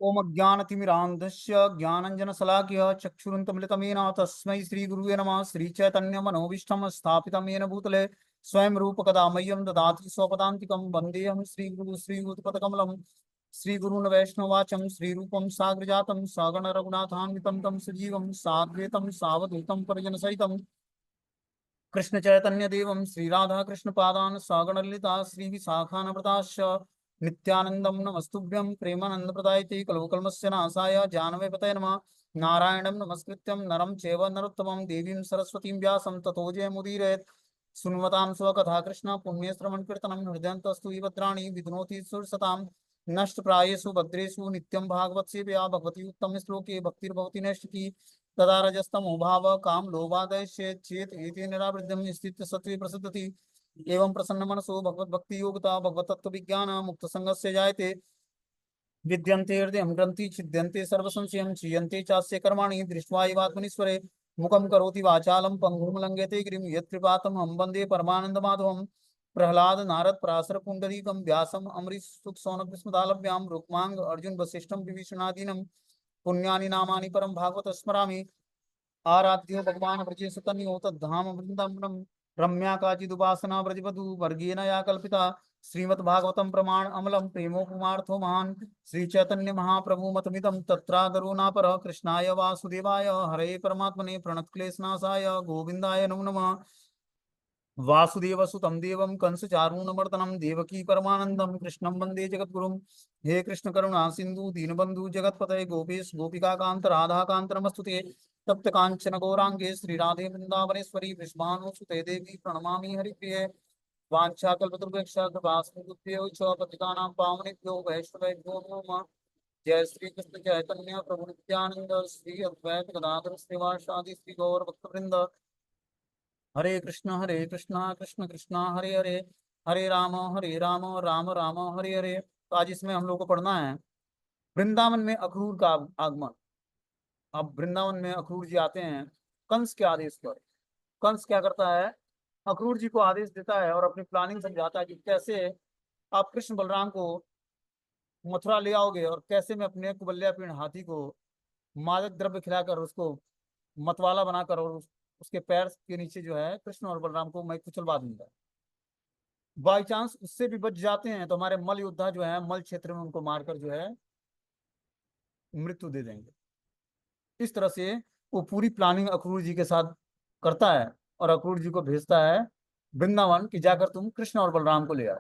ओम अज्ञानतिमिरान्धस्य ज्ञानञ्जनशलाकया चक्षुरुन्मीलितं तस्मै श्रीगुरुवे नमः। श्रीचैतन्यमनोभीष्टं स्थापितं येन भूतले स्वयं रूपकदा मह्यं ददाति स्वपदान्तिकं। वन्देऽहं श्रीगुरु श्रीयुतपदकमलं। श्रीगुरून् वैष्णवाचं श्रीरूपं साग्रजातं सगण रघुनाथान्वितं तं सजीवं साद्वैतं सावधूतं परिजनसहितं कृष्ण चैतन्य देवं श्रीराधा कृष्ण पादान सागण ललिता श्री विशाखानवताश्च नित्यानंदम नमस्तुभ्यं प्रेमानंद प्रदायते कलवकल्मस्य नाशाय जानवे पतये नमः। नारायणं नमस्कृत्यं नरं चैव नरोत्तमं देवीं सरस्वतीं व्यासं ततो जयमुदीरयेत्। सुन्वतां स्वकथा कृष्ण पुण्यश्रवण कीर्तनं हृदयन्तस्तु भद्राणि विध्नोति सुरसतां। नष्टप्रायेषु भद्रेषु नित्यं भागवत सेवया भगवती उत्तम श्लोके भक्तिर्भवति नैष्ठिकी। तदा रजस्तमो भाव काम लोभादय चेत एते निरावृद्धम स्थित सत्वे प्रसिद्धति। एवं प्रसन्न मनसो भगवत भक्ति योगता भगवत तत्व विज्ञान मुक्त संगस्य जायते। विद्यन्ते हृदय ग्रंथि छिद्यन्ते सर्वसंशयं क्षीयन्ते चास्य कर्माणि दृष्ट्वा एवात्मनीश्वरे मुखं करोति वाचालं पंगुं लंघयते गिरिं यत्कृपातमहं वन्दे परमानन्दमाधवं। प्रह्लाद नारद पराशर पुंडरीकं व्यासम् अम्बरीश सुख सौनक स्मृतालभ्यां रुक्मांग अर्जुन वसिष्ठं विभीषणादीनं पुण्यानि नामानि परं भागवत स्मरामि। आराध्यो भगवान् व्रजे सुतन्यो तद्धाम वृंदावनम रम्या काचिदुपासना व्रजवधु वर्गेण या कल्पिता। श्रीमद्भागवतं प्रमाण अमलम प्रेमोपमार्थो महान श्री चैतन्य महाप्रभु मतमिदं तत्रादरो नापर। कृष्णाय वासुदेवाय हरे परमात्मने प्रणतक्लेशनाशाय गोविंदाय नमो नमः। वासुदेव सुतं देवं कंसचारूणमर्दनं देवकी परमानंदं कृष्णं वंदे जगद्गुरुं। हे कृष्ण करुणा सिंधु दीनबंधु जगतपतये गोपेश गोपिका कांत राधा कांत नमस्तुते। तप्त कांचन गौरांगे श्रीराधे वृंदावनेश्वरी विष्मानुसुते देवी प्रणमामि हरिप्रिये। वाञ्छाकल्पतरुभ्यश्च कृपासिन्धुभ्यो च पतितानां पावनेभ्यो वैष्णवेभ्यो नमो नमः। जय श्री कृष्ण चैतन्य प्रभु नित्यानंद श्री अद्वैत गदाधर श्रीवासादि श्री गौर भक्तवृंद। हरे कृष्णा कृष्ण कृष्णा हरे हरे हरे राम राम राम हरे हरे। तो आज इसमें हम लोग को पढ़ना है वृंदावन में अक्रूर का आगमन। अब वृंदावन में अक्रूर जी आते हैं कंस के आदेश पर। कंस क्या करता है, अक्रूर जी को आदेश देता है और अपनी प्लानिंग समझाता है कि कैसे आप कृष्ण बलराम को मथुरा ले आओगे और कैसे मैं अपने कुबल्यापीण हाथी को मादक द्रव्य खिलाकर उसको मतवाला बनाकर और उसके पैर के नीचे जो है कृष्ण और बलराम को मैं कुचलवा दूंगा। बाई चांस उससे भी बच जाते हैं तो हमारे मल योद्धा जो है मल क्षेत्र में उनको मारकर जो है मृत्यु दे देंगे। इस तरह से वो पूरी प्लानिंग अक्रूर जी के साथ करता है और अक्रूर जी को भेजता है वृंदावन कि जाकर तुम कृष्ण और बलराम को ले आओ।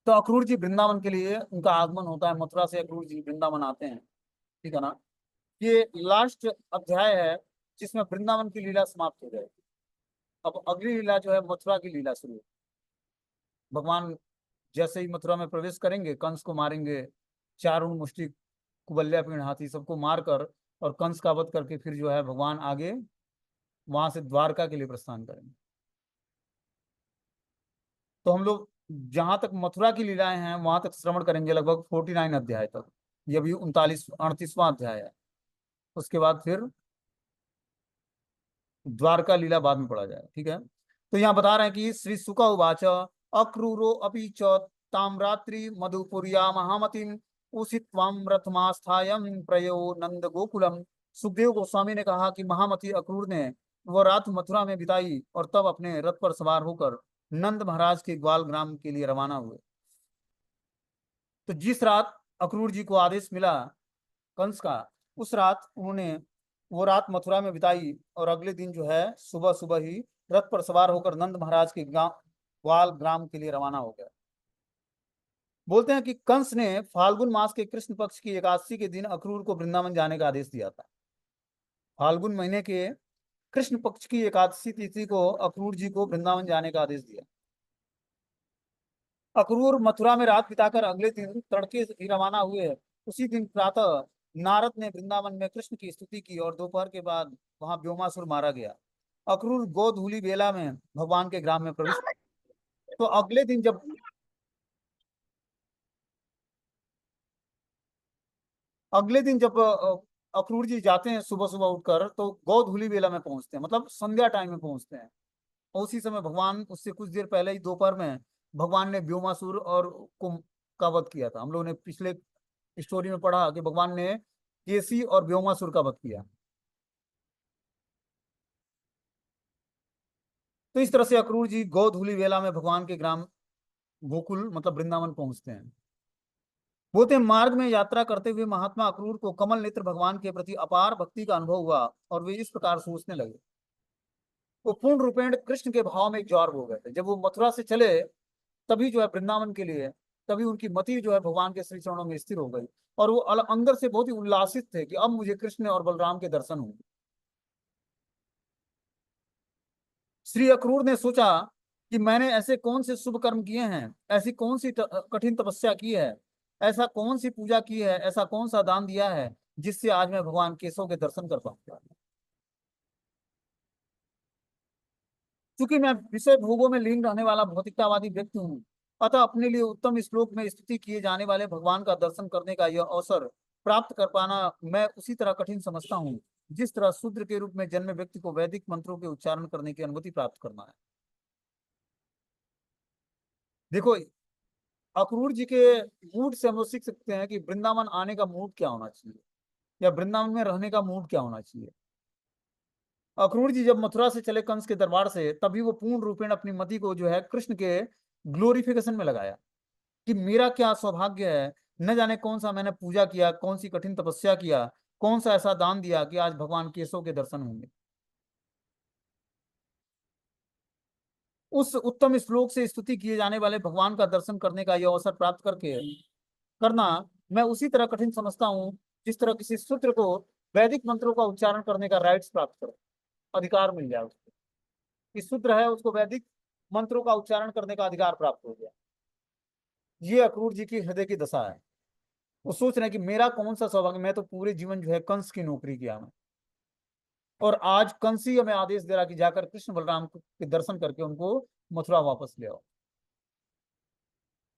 तो अक्रूर जी वृंदावन के लिए उनका आगमन होता है, मथुरा से अक्रूर जी वृंदावन आते हैं। ठीक है ना। ये लास्ट अध्याय है जिसमें वृंदावन की लीला समाप्त हो जाएगी। अब अगली लीला जो है मथुरा की लीला शुरू है। भगवान जैसे ही मथुरा में प्रवेश करेंगे कंस को मारेंगे, चारों मुष्टि कुबल्यापीण हाथी सबको मारकर और कंस का वध करके फिर जो है भगवान आगे वहां से द्वारका के लिए प्रस्थान करेंगे। तो हम लोग जहां तक मथुरा की लीलाएं हैं वहां तक श्रवण करेंगे लगभग 49 अध्याय तक। ये अभी 39 38वां अध्याय है। उसके बाद फिर द्वारका लीला बाद में पढ़ा जाए। ठीक है। तो यहाँ बता रहे हैं कि श्री सुक उवाच अक्रूरो अपि च ताम्रात्रि मधुपुर्या महामतिम उषित्वाम रथमास्थायम प्रयो नंद गोकुलम। सुखदेव गोस्वामी ने कहा कि महामती अक्रूर ने वह रात मथुरा में बिताई और तब अपने रथ पर सवार होकर नंद महाराज के ग्वाल ग्राम के लिए रवाना हुए। तो जिस रात अक्रूर जी को आदेश मिला कंस का, उस रात उन्होंने वो रात मथुरा में बिताई और अगले दिन जो है सुबह सुबह ही रथ पर सवार होकर नंद महाराज के गांव ग्वाल ग्राम के लिए रवाना हो गया। बोलते हैं कि कंस ने फाल्गुन मास के कृष्ण पक्ष की एकादशी के दिन अक्रूर को वृंदावन जाने का आदेश दिया था। फाल्गुन महीने के कृष्ण पक्ष की एकादशी तिथि को अक्रूर जी को वृंदावन जाने का आदेश दिया। अक्रूर मथुरा में रात बिताकर अगले दिन तड़के ही रवाना हुए। उसी दिन प्रातः नारद ने वृंदावन में कृष्ण की स्तुति की और दोपहर के बाद वहां व्योमासुर मारा गया। अक्रूर गोधूली बेला में भगवान के ग्राम में प्रवेश। तो अगले दिन जब अक्रूर जी जाते हैं सुबह सुबह उठकर तो गोधूली बेला में पहुंचते हैं, मतलब संध्या टाइम में पहुंचते हैं। और उसी समय भगवान उससे कुछ देर पहले ही दोपहर में भगवान ने व्योमासुर और कुंभ का वध किया था। हम लोगों ने पिछले स्टोरी में पढ़ा कि भगवान ने केसी और व्योमासुर का वध किया। तो इस तरह से अक्रूर जी गोधूली वेला में भगवान के ग्राम गोकुल मतलब वृंदावन पहुंचते हैं। बोलते हैं मार्ग में यात्रा करते हुए महात्मा अक्रूर को कमल नेत्र भगवान के प्रति अपार भक्ति का अनुभव हुआ और वे इस प्रकार सोचने लगे। वो पूर्ण रूपेण कृष्ण के भाव में ज्वार हो गए थे। जब वो मथुरा से चले तभी जो है वृंदावन के लिए, तभी उनकी मति जो है भगवान के श्री चरणों में स्थिर हो गई और वो अंदर से बहुत ही उल्लासित थे कि अब मुझे कृष्ण और बलराम के दर्शन होंगे। श्री अक्रूर ने सोचा कि मैंने ऐसे कौन से शुभ कर्म किए हैं, ऐसी कौन सी कठिन तपस्या की है, ऐसा कौन सी पूजा की है, ऐसा कौन सा दान दिया है जिससे आज मैं भगवान केशव के दर्शन कर पाऊंगा। क्योंकि मैं विषय भोगों में लीन रहने वाला भौतिकतावादी व्यक्ति हूँ, अतः अपने लिए उत्तम श्लोक में स्तुति किए जाने वाले भगवान का दर्शन करने का यह अवसर प्राप्त कर पाना मैं उसी तरह कठिन समझता हूँ जिस तरह शूद्र के रूप में जन्मे व्यक्ति को वैदिक मंत्रों के उच्चारण करने की अनुमति प्राप्त करना है। देखो, अक्रूर जी के मूड से हम लोग सीख सकते हैं कि वृंदावन आने का मूड क्या होना चाहिए या वृंदावन में रहने का मूड क्या होना चाहिए। अक्रूर जी जब मथुरा से चले कंस के दरबार से, तभी वो पूर्ण रूपेण अपनी मति को जो है कृष्ण के ग्लोरिफिकेशन में लगाया कि मेरा क्या सौभाग्य है, न जाने कौन सा मैंने पूजा किया, कौन सी कठिन तपस्या किया, कौन सा ऐसा दान दिया कि आज भगवान केशव के दर्शन होंगे। उस उत्तम श्लोक से स्तुति किए जाने वाले भगवान का दर्शन करने का यह अवसर प्राप्त करके करना मैं उसी तरह कठिन समझता हूँ जिस तरह किसी शूद्र को वैदिक मंत्रों का उच्चारण करने का राइट्स प्राप्त करो, अधिकार मिल जाए उसको। कि शूद्र है उसको वैदिक मंत्रों का उच्चारण करने का अधिकार प्राप्त हो गया। ये अक्रूर जी की हृदय की दशा है। वो सोच रहे हैं कि मेरा कौन सा सौभाग्य, मैं तो पूरे जीवन जो है कंस की नौकरी किया मैं, और आज कंस ही हमें आदेश दे रहा कि जाकर कृष्ण बलराम के दर्शन करके उनको मथुरा वापस ले आओ।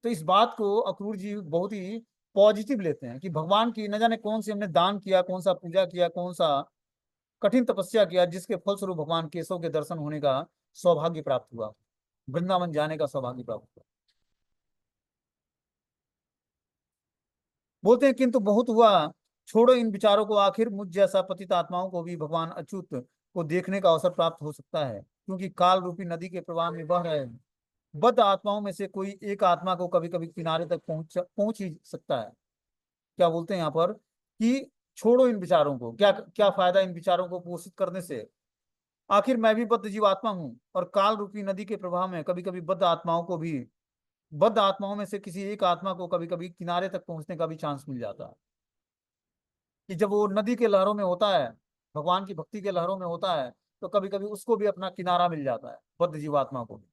तो इस बात को अक्रूर जी बहुत ही पॉजिटिव लेते हैं कि भगवान की न जाने कौन सी हमने दान किया, कौन सा पूजा किया, कौन सा कठिन तपस्या किया जिसके फलस्वरूप भगवान केशव के दर्शन होने का सौभाग्य प्राप्त हुआ, वृंदावन जाने का सौभाग्य प्राप्त हुआ। बोलते हैं किंतु बहुत हुआ, छोड़ो इन विचारों को, आखिर मुझ जैसा पतित आत्माओं को भी भगवान अच्युत को देखने का अवसर प्राप्त हो सकता है, क्योंकि काल रूपी नदी के प्रवाह में बह रहे बद्ध आत्माओं में से कोई एक आत्मा को कभी कभी किनारे तक पहुंच ही सकता है। क्या बोलते हैं यहाँ पर कि छोड़ो इन विचारों को, क्या क्या फायदा इन विचारों को पोषित करने से, आखिर मैं भी बद्ध जीवात्मा हूँ और काल रूपी नदी के प्रवाह में कभी कभी बद्ध आत्माओं में से किसी एक आत्मा को कभी कभी किनारे तक पहुंचने का भी चांस मिल जाता है। कि जब वो नदी के लहरों में होता है, भगवान की भक्ति के लहरों में होता है, तो कभी कभी उसको भी अपना किनारा मिल जाता है, बद्ध जीवात्मा को भी।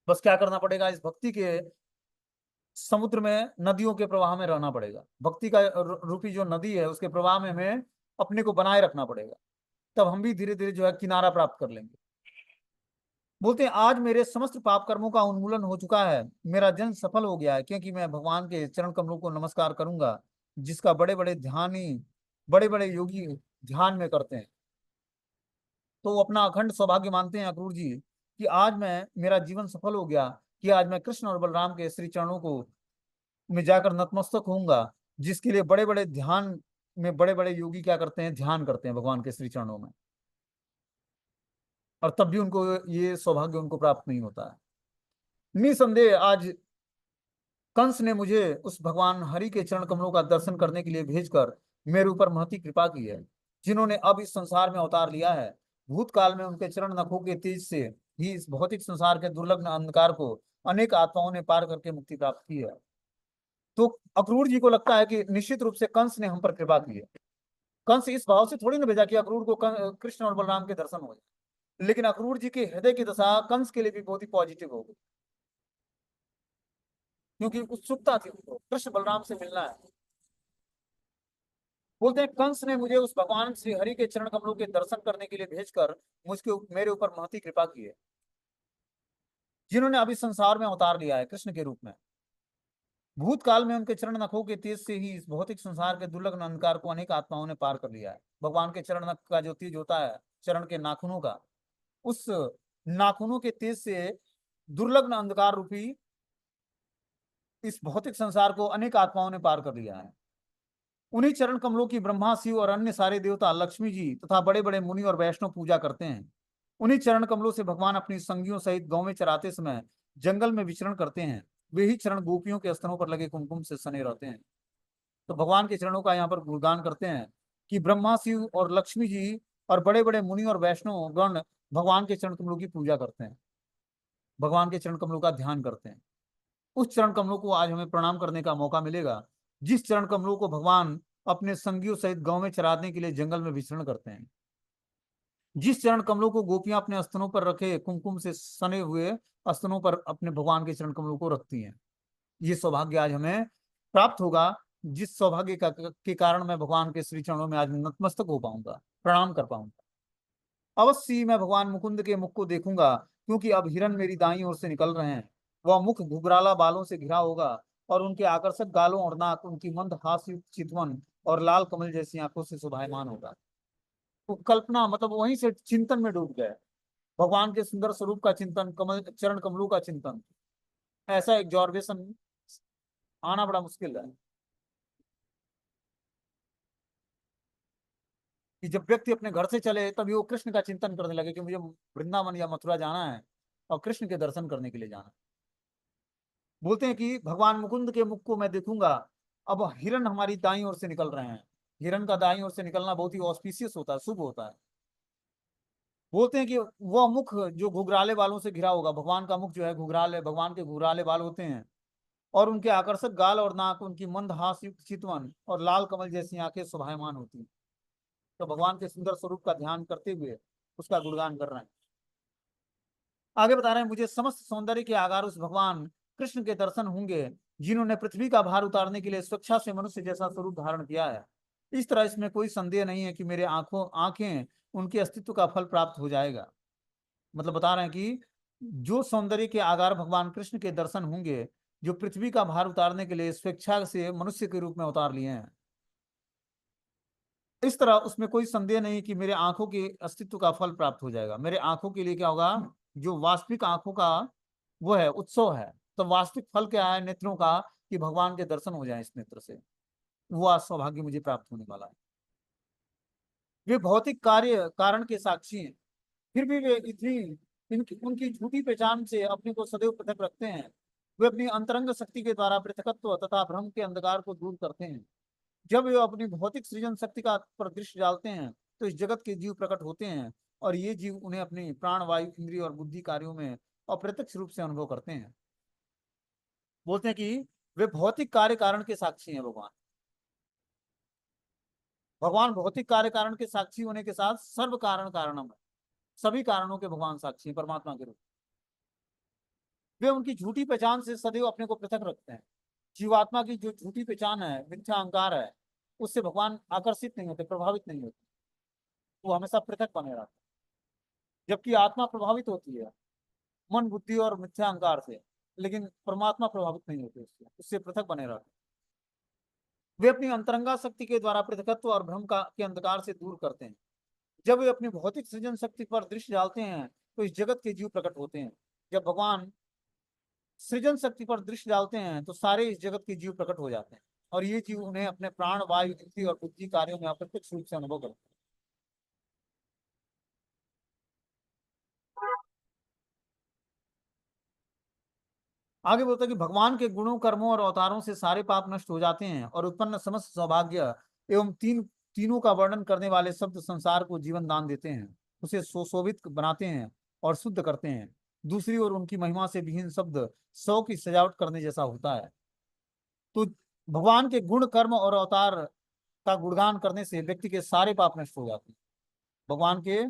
बस क्या करना पड़ेगा, इस भक्ति के समुद्र में, नदियों के प्रवाह में रहना पड़ेगा। भक्ति का रूपी जो नदी है उसके प्रवाह में हमें अपने को बनाए रखना पड़ेगा, तब हम भी धीरे धीरे जो है किनारा प्राप्त कर लेंगे। बोलते हैं आज मेरे समस्त पाप कर्मों का उन्मूलन हो चुका है, मेरा जन्म सफल हो गया है, क्योंकि मैं भगवान के चरण कमलों को नमस्कार करूंगा, जिसका बड़े बड़े योगी ध्यान में करते हैं। तो वो अपना अखंड सौभाग्य मानते हैं अक्रूर जी कि आज मैं मेरा जीवन सफल हो गया, कि आज मैं कृष्ण और बलराम के श्री चरणों को में जाकर नतमस्तक होऊंगा, जिसके लिए बड़े बड़े ध्यान में बड़े बड़े योगी क्या करते हैं, ध्यान करते हैं भगवान के श्री चरणों में, और तब भी उनको ये सौभाग्य उनको प्राप्त नहीं होता है। निसंदेह आज कंस ने मुझे उस भगवान हरि के चरण कमलों का दर्शन करने के लिए भेजकर मेरे ऊपर महती कृपा की है, जिन्होंने अब इस संसार में अवतार लिया है। भूतकाल में उनके चरण नखों के तेज से ही इस भौतिक संसार के दुर्लभ अंधकार को अनेक आत्माओं ने पार करके मुक्ति प्राप्त की है। तो अक्रूर जी को लगता है कि निश्चित रूप से कंस ने हम पर कृपा की है। कंस इस भाव से थोड़ी ना भेजा कि अक्रूर को कृष्ण और बलराम के दर्शन हो जाए, लेकिन अक्रूर जी के हृदय की दशा कंस के लिए भी बहुत ही पॉजिटिव हो गई, क्योंकि उत्सुकता थी उनको कृष्ण बलराम से मिलना है। बोलते हैं कंस ने मुझे उस भगवान श्री हरि के चरण कमलों के दर्शन करने के लिए भेजकर मेरे ऊपर महती कृपा की है, जिन्होंने अभी संसार में अवतार लिया है कृष्ण के रूप में। भूतकाल में उनके चरण नखों के तेज से ही इस भौतिक संसार के दुर्लभ अंधकार को अनेक आत्माओं ने पार कर लिया है। भगवान के चरण नख का जो तेज होता है, चरण के नाखूनों का, उस नाखूनों के तेज से दुर्लभ अंधकार रूपी इस भौतिक संसार को अनेक आत्माओं ने पार कर लिया है। उन्हीं चरण कमलों की ब्रह्मा, शिव और अन्य सारे देवता, लक्ष्मी जी तथा बड़े बड़े मुनि और वैष्णव पूजा करते हैं। उन्हीं चरण कमलों से भगवान अपनी संगियों सहित गांव में चराते समय जंगल में विचरण करते हैं। वे ही चरण गोपियों के स्तनों पर लगे कुमकुम से सने रहते हैं। तो भगवान के चरणों का यहाँ पर गुणगान करते हैं कि ब्रह्मा, शिव और लक्ष्मी जी और बड़े बड़े मुनि और वैष्णव गण भगवान के चरण कमलों की पूजा करते हैं, भगवान के चरण कमलों का ध्यान करते हैं। उस चरण कमलों को आज हमें प्रणाम करने का मौका मिलेगा, जिस चरण कमलों को भगवान अपने संगियों सहित गांव में चराने के लिए जंगल में विचरण करते हैं। जिस चरण कमलों को गोपियां अपने स्तनों पर रखे कुमकुम से सने हुए स्तनों पर अपने भगवान के चरण कमलों को रखती हैं। ये सौभाग्य आज हमें प्राप्त होगा, जिस सौभाग्य के कारण मैं भगवान के श्री चरणों में आज नतमस्तक हो पाऊंगा, प्रणाम कर पाऊंगा। अवश्य ही मैं भगवान मुकुंद के मुख को देखूंगा, क्योंकि अब हिरण मेरी दाईं ओर से निकल रहे हैं। वह मुख घुघराला बालों से घिरा होगा और उनके आकर्षक गालों और नाक, उनकी मंद हास्य चितवन और लाल कमल जैसी आंखों से शोभायमान होगा। तो कल्पना मतलब वहीं से चिंतन में डूब गए, भगवान के सुंदर स्वरूप का चिंतन, कमल चरण कमलों का चिंतन। ऐसा एक जॉर्वेशन आना बड़ा मुश्किल है कि जब व्यक्ति अपने घर से चले तभी वो कृष्ण का चिंतन करने लगे कि मुझे वृंदावन या मथुरा जाना है और कृष्ण के दर्शन करने के लिए जाना है। बोलते हैं कि भगवान मुकुंद के मुख को मैं देखूंगा। अब हिरण हमारी दाईं ओर से निकल रहे हैं। हिरण का दाईं ओर से निकलना बहुत ही ऑस्पिशियस होता है, शुभ होता है। बोलते हैं कि वह मुख जो घुघराले बालों से घिरा होगा, भगवान का मुख जो है घुघराले, भगवान के घुघराले बाल होते हैं और उनके आकर्षक गाल और नाक, उनकी मंद हास्य युक्त चितवन और लाल कमल जैसी आंखें शोभायमान होती हैं। तो भगवान के सुंदर स्वरूप का ध्यान करते हुए उसका गुणगान कर रहे हैं। आगे बता रहे हैं, मुझे समस्त सौंदर्य के आगार उस भगवान कृष्ण के दर्शन होंगे, जिन्होंने पृथ्वी का भार उतारने के लिए स्वेच्छा से मनुष्य जैसा स्वरूप धारण किया है। इस तरह इसमें कोई संदेह नहीं है कि मेरे आंखें उनके अस्तित्व का फल प्राप्त हो जाएगा। मतलब बता रहे हैं कि जो सौंदर्य के आगार भगवान कृष्ण के दर्शन होंगे, जो पृथ्वी का भार उतारने के लिए स्वेच्छा से मनुष्य के रूप में उतार लिए हैं, इस तरह उसमें कोई संदेह नहीं कि मेरे आंखों के अस्तित्व का फल प्राप्त हो जाएगा। मेरे आंखों के लिए क्या होगा, जो वास्तविक आंखों का वो है उत्सव है, तो वास्तविक फल क्या है नेत्रों का, कि भगवान के दर्शन हो जाए इस नेत्र से। वो आज सौभाग्य मुझे प्राप्त होने वाला है। वे भौतिक कार्य कारण के साक्षी हैं, फिर भी वे इतनी इनकी उनकी झूठी पहचान से अपने को सदैव पृथक रखते हैं। वे अपनी अंतरंग शक्ति के द्वारा पृथकत्व तथा भ्रम के अंधकार को दूर करते हैं। जब वे अपनी भौतिक सृजन शक्ति का पर दृष्टि डालते हैं तो इस जगत के जीव प्रकट होते हैं, और ये जीव उन्हें अपनी प्राण, वायु, इंद्रिय और बुद्धि कार्यों में अप्रत्यक्ष रूप से अनुभव करते हैं। बोलते हैं कि वे भौतिक कार्य कारण के साक्षी हैं। भगवान भगवान भौतिक कार्य कारण के साक्षी होने के साथ सर्व कारण कारणम है, सभी कारणों के भगवान साक्षी हैं परमात्मा के रूप। वे उनकी झूठी पहचान से सदैव अपने को पृथक रखते हैं। जीवात्मा की जो झूठी पहचान है, मिथ्या अहंकार है, उससे भगवान आकर्षित नहीं होते, प्रभावित नहीं होते। वो हमेशा पृथक बने रहते हैं। जबकि आत्मा प्रभावित होती है मन, बुद्धि और मिथ्या अहंकार से, लेकिन परमात्मा प्रभावित नहीं होते उससे, उससे पृथक बने रहते हैं। वे अपनी अंतरंगा शक्ति के द्वारा पृथकत्व और भ्रम का के अंधकार से दूर करते हैं। जब वे अपनी भौतिक सृजन शक्ति पर दृष्टि डालते हैं तो इस जगत के जीव प्रकट होते हैं। जब भगवान सृजन शक्ति पर दृष्टि डालते हैं तो सारे इस जगत के जीव प्रकट हो जाते हैं, और ये जीव उन्हें अपने प्राण, वायु, इंद्रिय और बुद्धि कार्यों में अप्रत्यक्ष रूप से अनुभव करते हैं। आगे बोलता है कि भगवान के गुणों, कर्मों और अवतारों से सारे पाप नष्ट हो जाते हैं और उत्पन्न समस्त सौभाग्य एवं तीनों का वर्णन करने वाले शब्द संसार को जीवन दान देते हैं, उसे सुशोभित बनाते हैं और शुद्ध करते हैं। दूसरी ओर उनकी महिमा से विहीन शब्द सौ की सजावट करने जैसा होता है। तो भगवान के गुण, कर्म और अवतार का गुणगान करने से व्यक्ति के सारे पाप नष्ट हो जाते हैं। भगवान के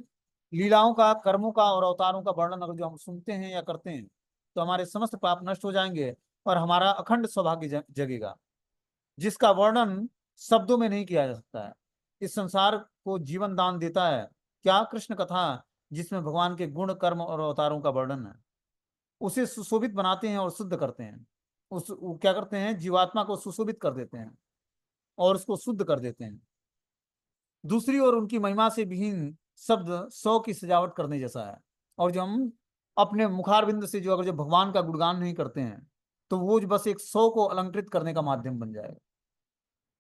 लीलाओं का, कर्मों का और अवतारों का वर्णन अगर जो हम सुनते हैं या करते हैं तो हमारे समस्त पाप नष्ट हो जाएंगे और हमारा अखंड सौभाग्य जगेगा, जिसका वर्णन शब्दों में नहीं किया जा सकता है। इस संसार को जीवन दान देता है क्या, कृष्ण कथा, जिसमें भगवान के गुण, कर्म और अवतारों का वर्णन है। उसे सुशोभित बनाते हैं और शुद्ध करते हैं। वो क्या करते हैं, जीवात्मा को सुशोभित कर देते हैं और उसको शुद्ध कर देते हैं। दूसरी ओर उनकी महिमा से विहीन शब्द सौ की सजावट करने जैसा है। और जो हम अपने मुखारविंद से जो अगर जो भगवान का गुणगान नहीं करते हैं तो वो बस एक सौ को अलंकृत करने का माध्यम बन जाएगा।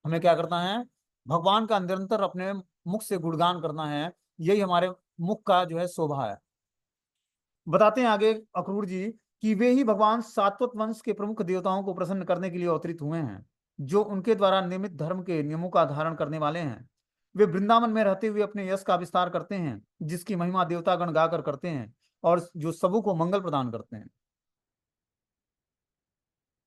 हमें क्या करना है, भगवान का निरंतर अपने मुख से गुणगान करना है, यही हमारे मुख का जो है शोभा है। बताते हैं आगे अक्रूर जी कि वे ही भगवान सात्वत वंश के प्रमुख देवताओं को प्रसन्न करने के लिए अवतरित हुए हैं, जो उनके द्वारा निर्मित धर्म के नियमों का धारण करने वाले हैं। वे वृंदावन में रहते हुए अपने यश का विस्तार करते हैं, जिसकी महिमा देवतागण गाकर करते हैं और जो सबू को मंगल प्रदान करते हैं।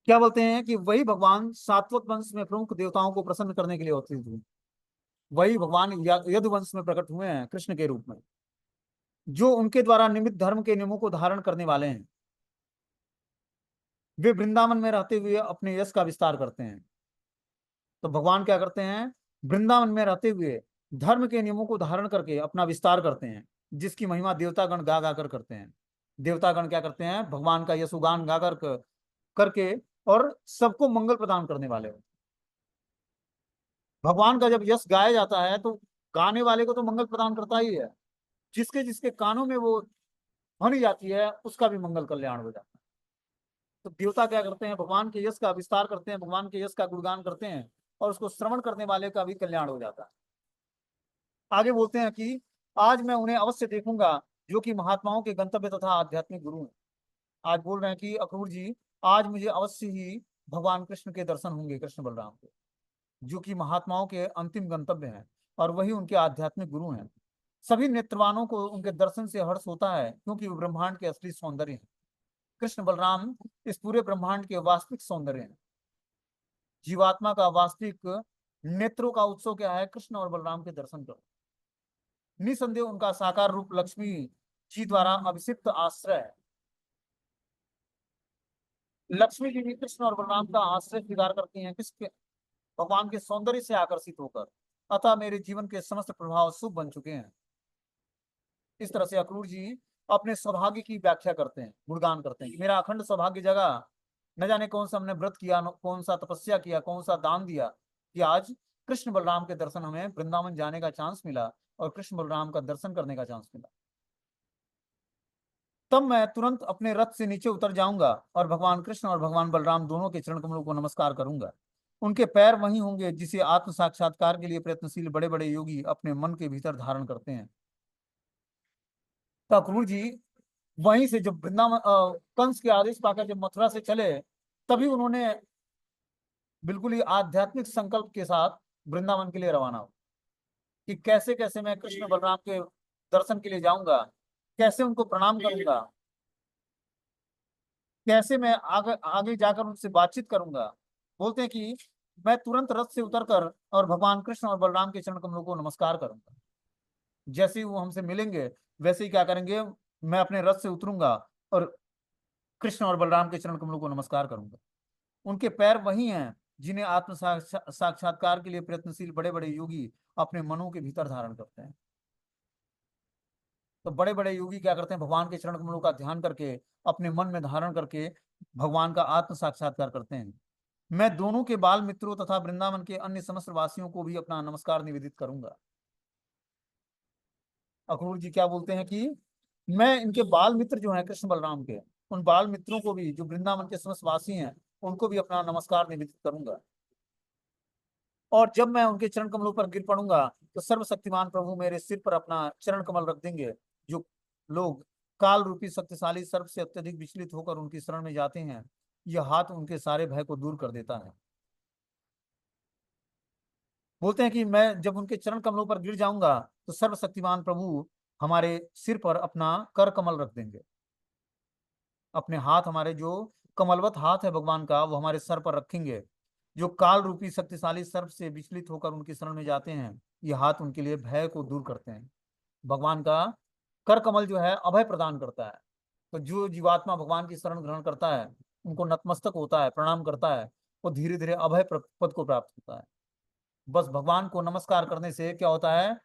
क्या बोलते हैं कि वही भगवान सात्वत वंश में प्रमुख देवताओं को प्रसन्न करने के लिए अवतरित हुए, वही भगवान यदुवंश में प्रकट हुए हैं कृष्ण के रूप में, जो उनके द्वारा निमित्त धर्म के नियमों को धारण करने वाले हैं। वे वृंदावन में रहते हुए अपने यश का विस्तार करते हैं। तो भगवान क्या करते हैं, वृंदावन में रहते हुए धर्म के नियमों को धारण करके अपना विस्तार करते हैं, जिसकी महिमा देवतागण गा गा कर करते हैं। देवतागण क्या करते हैं, भगवान का यशुगान गा कर करके और सबको मंगल प्रदान करने वाले हो। भगवान का जब यश गाया जाता है तो गाने वाले को तो मंगल प्रदान करता ही है, जिसके जिसके कानों में वो ध्वनि जाती है उसका भी मंगल कल्याण हो जाता है। तो देवता क्या करते हैं, भगवान के यश का विस्तार करते हैं, भगवान के यश का गुणगान करते हैं और उसको श्रवण करने वाले का भी कल्याण हो जाता है। आगे बोलते हैं कि आज मैं उन्हें अवश्य देखूंगा जो कि महात्माओं के गंतव्य तथा आध्यात्मिक गुरु हैं। आज बोल रहे हैं कि अक्रूर जी, आज मुझे अवश्य ही भगवान कृष्ण के दर्शन होंगे, कृष्ण बलराम के, जो कि महात्माओं के अंतिम गंतव्य हैं और वही उनके आध्यात्मिक गुरु हैं। सभी नेत्रवानों को उनके दर्शन से हर्ष होता है, क्योंकि वो ब्रह्मांड के असली सौंदर्य हैं। कृष्ण बलराम इस पूरे ब्रह्मांड के वास्तविक सौंदर्य हैं। जीवात्मा का वास्तविक नेत्रों का उत्सव क्या है, कृष्ण और बलराम के दर्शन करो। निसंदेह उनका साकार रूप लक्ष्मी जी द्वारा अभिषिक्त आश्रय है। लक्ष्मी जी भी कृष्ण और बलराम का आश्रय स्वीकार करती हैं, किसके, भगवान के सौंदर्य से आकर्षित होकर। अतः मेरे जीवन के समस्त प्रभाव शुभ बन चुके हैं। इस तरह से अक्रूर जी अपने सौभाग्य की व्याख्या करते हैं, गुणगान करते हैं कि मेरा अखंड सौभाग्य जगा, न जाने कौन सा हमने व्रत किया, कौन सा तपस्या किया, कौन सा दान दिया, कि आज कृष्ण बलराम के दर्शन, हमें वृंदावन जाने का चांस मिला और कृष्ण बलराम का दर्शन करने का चांस मिला। तब मैं तुरंत अपने रथ से नीचे उतर जाऊंगा और भगवान कृष्ण और भगवान बलराम दोनों के चरण कमलों को नमस्कार करूंगा। उनके पैर वही होंगे जिसे आत्म साक्षात्कार के लिए प्रयत्नशील बड़े बड़े योगी अपने मन के भीतर धारण करते हैं। तो अक्रूर जी वहीं से जब वृंदावन कंस के आदेश पाकर जब मथुरा से चले, तभी उन्होंने बिल्कुल ही आध्यात्मिक संकल्प के साथ वृंदावन के लिए रवाना हो, कि कैसे कैसे मैं कृष्ण बलराम के दर्शन के लिए जाऊंगा, कैसे उनको प्रणाम करूंगा, कैसे मैं आगे आगे जाकर उनसे बातचीत करूंगा। बोलते हैं कि मैं तुरंत रथ से उतरकर और भगवान कृष्ण और बलराम के चरण कमलों को नमस्कार करूंगा। जैसे ही वो हमसे मिलेंगे, वैसे ही क्या करेंगे, मैं अपने रथ से उतरूंगा और कृष्ण और बलराम के चरण कमलों को नमस्कार करूंगा। उनके पैर वही हैं जिन्हें आत्म साक्षात्कार के लिए प्रयत्नशील बड़े बड़े योगी अपने मनों के भीतर धारण करते हैं। तो बड़े बड़े योगी क्या करते हैं, भगवान के चरण कमलों का ध्यान करके अपने मन में धारण करके भगवान का आत्म साक्षात्कार करते हैं। मैं दोनों के बाल मित्रों तथा वृंदावन के अन्य समस्त वासियों को भी अपना नमस्कार निवेदित करूंगा। अक्रूर जी क्या बोलते हैं कि मैं इनके बाल मित्र जो हैं कृष्ण बलराम के, उन बाल मित्रों को भी, जो वृंदावन के समस्त वासी हैं, उनको भी अपना नमस्कार निवेदित करूंगा। और जब मैं उनके चरण कमलों पर गिर पड़ूंगा तो सर्वशक्तिमान प्रभु मेरे सिर पर अपना चरण कमल रख देंगे। जो लोग काल रूपी शक्तिशाली सर्प से अत्यधिक विचलित होकर उनकी शरण में जाते हैं, यह हाथ उनके सारे भय को दूर कर देता है। बोलते हैं कि मैं जब उनके चरण कमलों पर गिर जाऊंगा तो सर्वशक्तिमान प्रभु हमारे सिर पर अपना कर कमल रख देंगे। अपने हाथ, हमारे जो कमलवत हाथ है भगवान का, वो हमारे सर पर रखेंगे। जो काल रूपी शक्तिशाली सर्प से विचलित होकर उनकी शरण में जाते हैं, ये हाथ उनके लिए भय को दूर करते हैं। भगवान का कर कमल जो है अभय प्रदान करता है। तो जो जीवात्मा भगवान की शरण ग्रहण करता है, उनको नतमस्तक होता है, प्रणाम करता है, वो धीरे धीरे अभय पद को प्राप्त होता है। बस भगवान को नमस्कार करने से क्या होता है,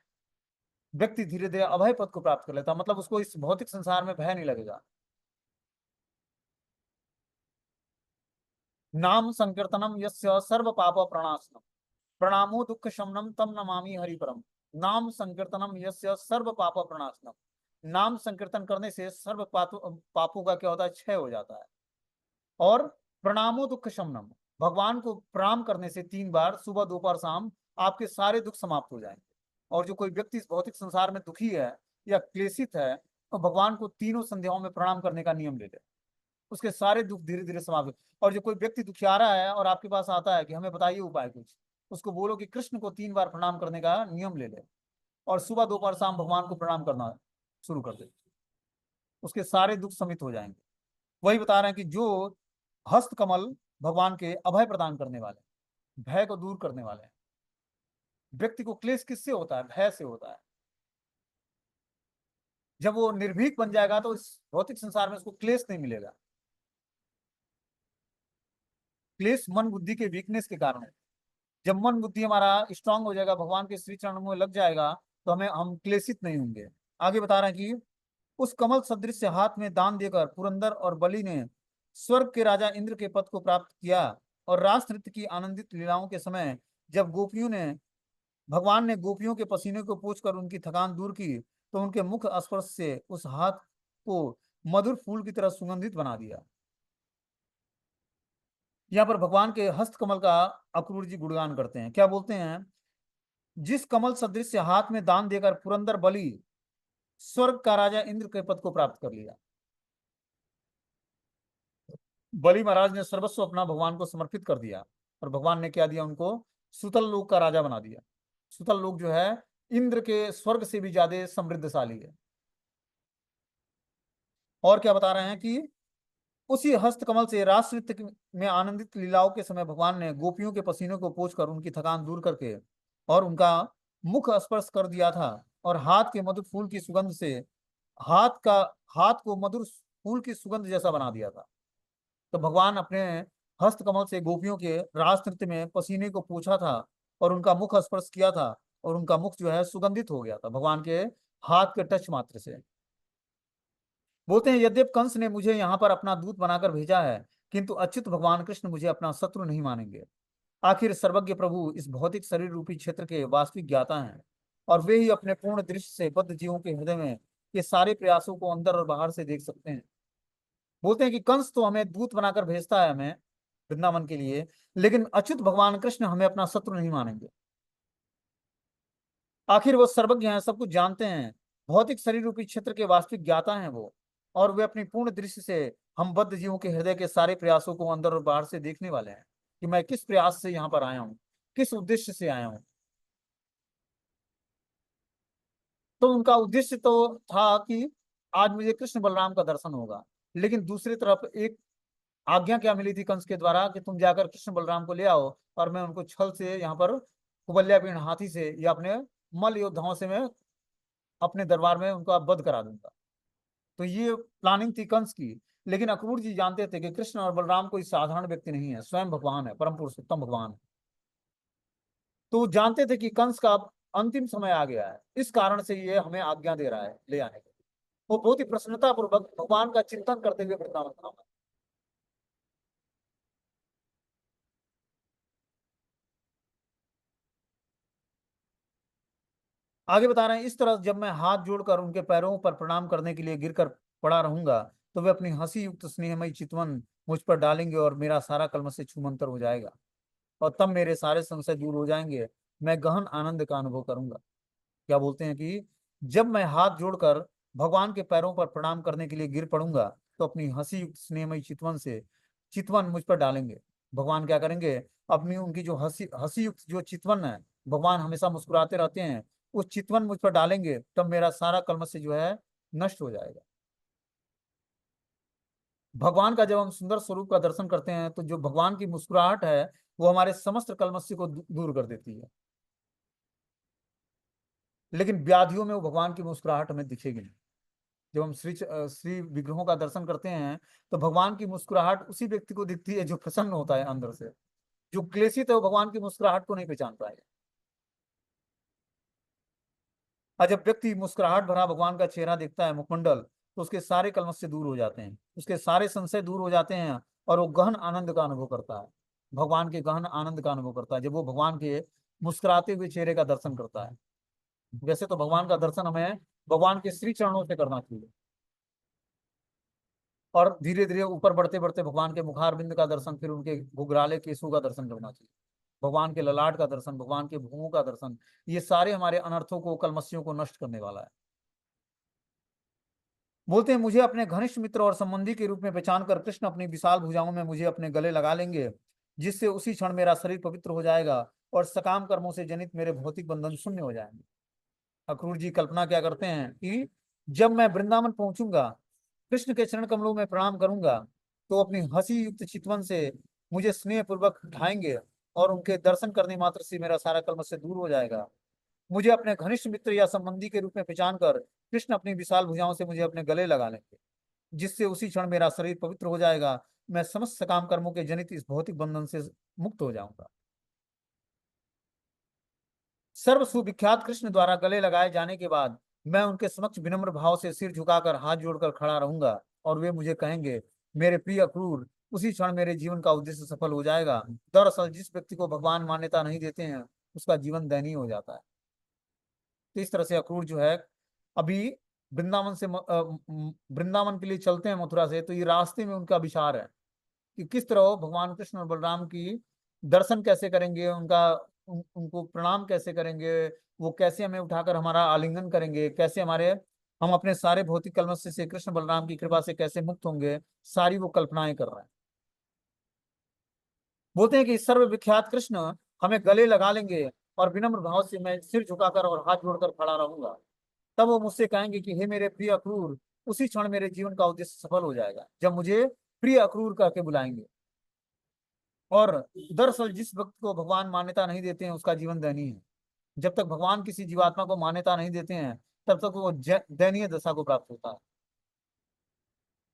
व्यक्ति धीरे धीरे अभय पद को प्राप्त कर लेता है, मतलब उसको इस भौतिक संसार में भय नहीं लगेगा। नाम संकीर्तनम यस्य सर्व पाप प्रणाशनम, प्रणामो दुख शमनम तम नमामि हरिपरम। नाम संकीर्तनम यस्य सर्व पाप प्रणाशनम, नाम संकीर्तन करने से सर्व पापों का क्या होता है, क्षय हो जाता है। और प्रणामो दुख शमनम, भगवान को प्रणाम करने से 3 बार सुबह दोपहर शाम आपके सारे दुख समाप्त हो जाएंगे। और जो कोई व्यक्ति इस भौतिक संसार में दुखी है या क्लेशित है, तो भगवान को तीनों संध्याओं में प्रणाम करने का नियम ले ले, उसके सारे दुख धीरे धीरे समाप्त हो। और जो कोई व्यक्ति दुखियारा है और आपके पास आता है कि हमें बताइए उपाय कुछ, उसको बोलो कि कृष्ण को 3 बार प्रणाम करने का नियम ले ले, और सुबह दोपहर शाम भगवान को प्रणाम करना शुरू कर दे, उसके सारे दुख शमित हो जाएंगे। वही बता रहे हैं कि जो हस्त कमल भगवान के अभय प्रदान करने वाले हैं, भय को दूर करने वाले हैं। व्यक्ति को क्लेश किससे होता है? भय से होता है। जब वो निर्भीक बन जाएगा तो इस भौतिक संसार में उसको क्लेश नहीं मिलेगा। क्लेश मन बुद्धि के वीकनेस के कारण है। जब मन बुद्धि हमारा स्ट्रांग हो जाएगा, भगवान के श्री चरणों में लग जाएगा, तो हम क्लेशित नहीं होंगे। आगे बता रहे हैं कि उस कमल सदृश से हाथ में दान देकर पुरंदर और बलि ने स्वर्ग के राजा इंद्र के पद को प्राप्त किया। और रास नृत्य की आनंदित लीलाओं के समय जब भगवान ने गोपियों के पसीने को पोंछकर उनकी थकान दूर की, तो उनके मुख स्पर्श से उस हाथ को मधुर फूल की तरह सुगंधित बना दिया। यहाँ पर भगवान के हस्त कमल का अक्रूर जी गुणगान करते हैं। क्या बोलते हैं? जिस कमल सदृश से हाथ में दान देकर पुरंदर बलि स्वर्ग का राजा इंद्र के पद को प्राप्त कर लिया। बलि महाराज ने सर्वस्व अपना भगवान को समर्पित कर दिया, और भगवान ने क्या दिया उनको? सुतल लोक का राजा बना दिया। सुतल लोक जो है इंद्र के स्वर्ग से भी ज्यादा समृद्धशाली है। और क्या बता रहे हैं कि उसी हस्त कमल से रास नृत्य में आनंदित लीलाओं के समय भगवान ने गोपियों के पसीनों को पोंछकर उनकी थकान दूर करके और उनका मुख स्पर्श कर दिया था, और हाथ के मधुर फूल की सुगंध से हाथ का हाथ को मधुर फूल की सुगंध जैसा बना दिया था। तो भगवान अपने हस्त कमल से गोपियों के रास नृत्य में पसीने को पोंछा था, और उनका मुख स्पर्श किया था, और उनका मुख जो है सुगंधित हो गया था भगवान के हाथ के टच मात्र से। बोलते हैं यद्यप कंस ने मुझे यहाँ पर अपना दूत बनाकर भेजा है, किंतु अच्युत भगवान कृष्ण मुझे अपना शत्रु नहीं मानेंगे। आखिर सर्वज्ञ प्रभु इस भौतिक शरीर रूपी क्षेत्र के वास्तविक ज्ञाता हैं, और वे ही अपने पूर्ण दृष्टि से बद्ध जीवों के हृदय में ये सारे प्रयासों को अंदर और बाहर से देख सकते हैं। बोलते हैं कि कंस तो हमें दूत बनाकर भेजता है हमें वृंदावन के लिए, लेकिन अच्युत भगवान कृष्ण हमें अपना शत्रु नहीं मानेंगे। आखिर वो सर्वज्ञ हैं, सब कुछ जानते हैं, भौतिक शरीर रूपी क्षेत्र के वास्तविक ज्ञाता हैं वो, और वे अपनी पूर्ण दृष्टि से हम बद्ध जीवों के हृदय के सारे प्रयासों को अंदर और बाहर से देखने वाले हैं कि मैं किस प्रयास से यहाँ पर आया हूँ, किस उद्देश्य से आया हूँ। तो उनका उद्देश्य तो था कि आज मुझे कृष्ण बलराम का दर्शन होगा, लेकिन दूसरी तरफ एक आज्ञा क्या मिली थी कंस के द्वारा कि तुम जाकर कृष्ण बलराम को ले आओ, और मैं उनको छल से यहाँ पर कुबल्यापीण हाथी से या अपने मल योद्धाओं से मैं अपने दरबार में उनका वध करा दूंगा। तो ये प्लानिंग थी कंस की। लेकिन अक्रूर जी जानते थे कि कृष्ण और बलराम कोई साधारण व्यक्ति नहीं है, स्वयं भगवान है, परम पुरुषोत्तम भगवान है। तो जानते थे कि कंस का अब अंतिम समय आ गया है, इस कारण से ये हमें आज्ञा दे रहा है ले आने की। वो बहुत ही प्रसन्नता पूर्वक भगवान का चिंतन करते हुए वृंदावन धाम आए। आगे बता रहे हैं, इस तरह जब मैं हाथ जोड़कर उनके पैरों पर प्रणाम करने के लिए गिरकर पड़ा रहूंगा, तो वे अपनी हंसी युक्त स्नेहमयी चितवन मुझ पर डालेंगे, और मेरा सारा कलमश से छूमंतर हो जाएगा, और तब मेरे सारे संशय दूर हो जाएंगे, मैं गहन आनंद का अनुभव करूंगा। क्या बोलते हैं कि जब मैं हाथ जोड़कर भगवान के पैरों पर प्रणाम करने के लिए गिर पड़ूंगा, तो अपनी हंसी युक्त स्नेहमयी चितवन मुझ पर डालेंगे। भगवान क्या करेंगे? अपनी उनकी जो हंसी हंसी युक्त जो चितवन है, भगवान हमेशा मुस्कुराते रहते हैं, उस चितवन मुझ पर डालेंगे, तब मेरा सारा कलमश से जो है नष्ट हो जाएगा। भगवान का जब हम सुंदर स्वरूप का दर्शन करते हैं, तो जो भगवान की मुस्कुराहट है वो हमारे समस्त कलमश को दूर कर देती है। लेकिन व्याधियों में वो भगवान की मुस्कुराहट हमें दिखेगी नहीं। जब हम श्री विग्रहों का दर्शन करते हैं, तो भगवान की मुस्कुराहट उसी व्यक्ति को दिखती है जो प्रसन्न होता है अंदर से। जो क्लेशित है वो भगवान की मुस्कुराहट को नहीं पहचान पाएगा। और जब व्यक्ति मुस्कुराहट भरा भगवान का चेहरा देखता है, मुखमंडल, तो उसके सारे कलमश से दूर हो जाते हैं, उसके सारे संशय दूर हो जाते हैं, और वो गहन आनंद का अनुभव करता है। भगवान के गहन आनंद का अनुभव करता है जब वो भगवान के मुस्कुराते हुए चेहरे का दर्शन करता है। वैसे तो भगवान का दर्शन हमें भगवान के श्री चरणों से करना चाहिए। और धीरे धीरे ऊपर बढ़ते बढ़ते भगवान के मुखारबिंद का दर्शन, फिर उनके घुघराले केसों का दर्शन करना चाहिए, भगवान के ललाट का दर्शन, भगवान के भुवों का दर्शन। ये सारे हमारे अनर्थों को, कलमस्यों को नष्ट करने वाला है। बोलते हैं मुझे अपने घनिष्ठ मित्र और संबंधी के रूप में पहचान कर कृष्ण अपनी विशाल भुजाओं में मुझे अपने गले लगा लेंगे, जिससे उसी क्षण मेरा शरीर पवित्र हो जाएगा और सकाम कर्मों से जनित मेरे भौतिक बंधन शून्य हो जाएंगे। अक्रूर जी कल्पना क्या करते हैं कि जब मैं वृंदावन पहुंचूंगा, कृष्ण के चरण कमलों में प्रणाम करूंगा, तो अपनी हंसी युक्त चितवन से मुझे स्नेह पूर्वक उठाएंगे और उनके दर्शन करने मात्र से मेरा सारा कलम से दूर हो जाएगा। मुझे अपने घनिष्ठ मित्र या संबंधी के रूप में पहचान कर कृष्ण अपनी विशाल भुजाओं से मुझे अपने गले लगा लेंगे, जिससे उसी क्षण मेरा शरीर पवित्र हो जाएगा, मैं समस्त सकाम कर्मों के जनित इस भौतिक बंधन से मुक्त हो जाऊंगा। सर्व सुविख्यात कृष्ण द्वारा गले लगाए जाने के बाद मैं उनके समक्ष विनम्र भाव से सिर झुकाकर हाथ जोड़कर खड़ा रहूंगा और वे मुझे कहेंगे, मेरे प्रिय अक्रूर, उसी क्षण मेरे जीवन का उद्देश्य सफल हो जाएगा। दरअसल जिस व्यक्ति को भगवान मान्यता नहीं देते हैं, उसका जीवन दयनीय हो जाता है। तो इस तरह से अक्रूर जो है, अभी वृंदावन से वृंदावन के लिए चलते हैं मथुरा से, तो ये रास्ते में उनका विचार है कि किस तरह वो भगवान कृष्ण और बलराम की दर्शन कैसे करेंगे, उनको प्रणाम कैसे करेंगे, वो कैसे हमें उठाकर हमारा आलिंगन करेंगे, कैसे हम अपने सारे भौतिक कलमश से कृष्ण बलराम की कृपा से कैसे मुक्त होंगे, सारी वो कल्पनाएं कर रहे हैं। बोलते हैं कि सर्व विख्यात कृष्ण हमें गले लगा लेंगे और विनम्र भाव से मैं सिर झुकाकर और हाथ जोड़कर खड़ा रहूंगा। तब वो मुझसे कहेंगे कि हे मेरे प्रिय अक्रूर, उसी क्षण मेरे जीवन का उद्देश्य सफल हो जाएगा, जब मुझे प्रिय अक्रूर करके बुलाएंगे। और दरअसल जिस भक्त को भगवान मान्यता नहीं देते हैं, उसका जीवन दयनीय है। जब तक भगवान किसी जीवात्मा को मान्यता नहीं देते हैं, तब तक वो दयनीय दशा को प्राप्त होता है।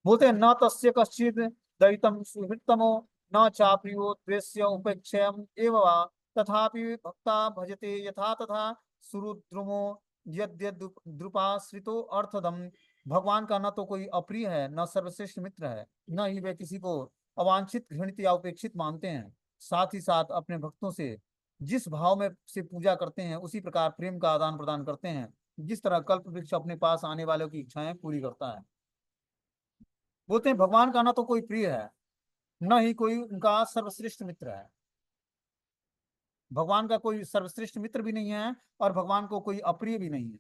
बोलते हैं न तस्य कश्चित दयितम सुहृतमो न चाप्रियो द्वेष्य उपेक्षयम एव वा तथापि भक्ता भजते यथा तथा सुरुद्रुमो यद्यद् द्रुपाश्रितो अर्थदम। भगवान का न तो कोई अप्रिय है, न सर्वश्रेष्ठ मित्र है, न ही वे किसी को अवांछित, घृणित या उपेक्षित मानते हैं। साथ ही साथ अपने भक्तों से जिस भाव में से पूजा करते हैं, उसी प्रकार प्रेम का आदान प्रदान करते हैं, जिस तरह कल्प वृक्ष अपने पास आने वालों की इच्छाएं पूरी करता है। बोलते हैं भगवान का ना तो कोई प्रिय है, न ही कोई उनका सर्वश्रेष्ठ मित्र है। भगवान का कोई सर्वश्रेष्ठ मित्र भी नहीं है और भगवान को कोई अप्रिय भी नहीं है,